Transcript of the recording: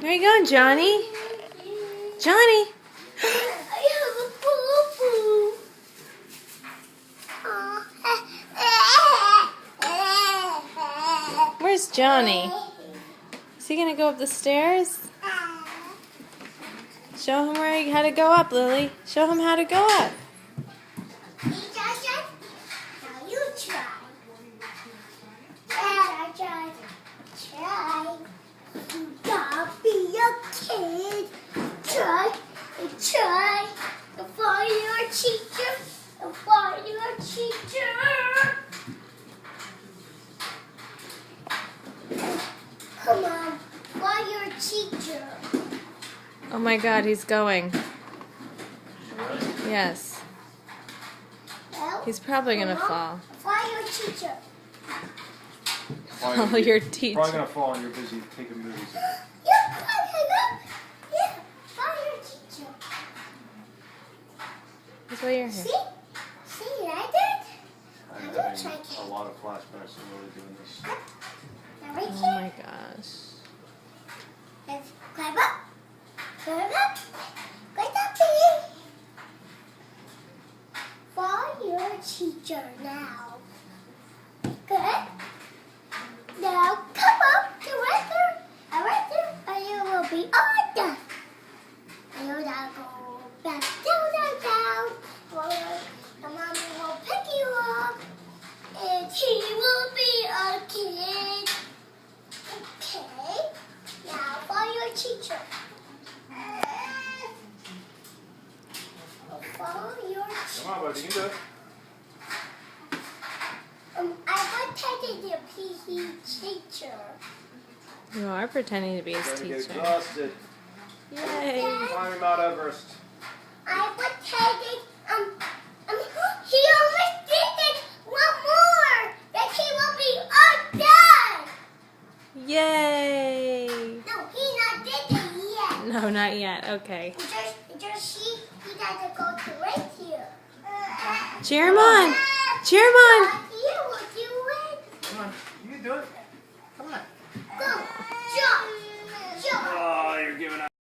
Where you going, Johnny? Johnny? I have a poo-poo. Where's Johnny? Is he gonna go up the stairs? Show him how to go up, Lily. Show him how to go up. Now you try. Try. You gotta be a kid. Try. Before you're a teacher. Come on. Before you're a teacher. Oh my God, he's going. Yes. Well, He's probably gonna fall. Before you're a teacher. Follow your teacher. Probably gonna fall and you're busy taking movies. Yeah, before you're a teacher. That's why you're here. See, I did. I'm I don't having like a it. lot of flashbacks to really doing this. Now right Oh here. my gosh. Let's climb up. Climb up. Climb up, baby. For your teacher now. Good. Now come up to right there, and you will be all done. And you'll now go back down. The mommy will pick you up, and he will be a kid. Okay. Now for your teacher. Follow your teacher. Come on, buddy, you can do it. I pretended to be his teacher. You are pretending to be his Trying to get teacher. exhausted. Yay. Climbing Mount Everest. I pretended, he almost did it. One more. That he will be all done. Yay. No, he not did it yet. No, not yet. Okay. He got to go to right here. Cheer him on. Cheer him on. Right here will do it. Come on, you can do it.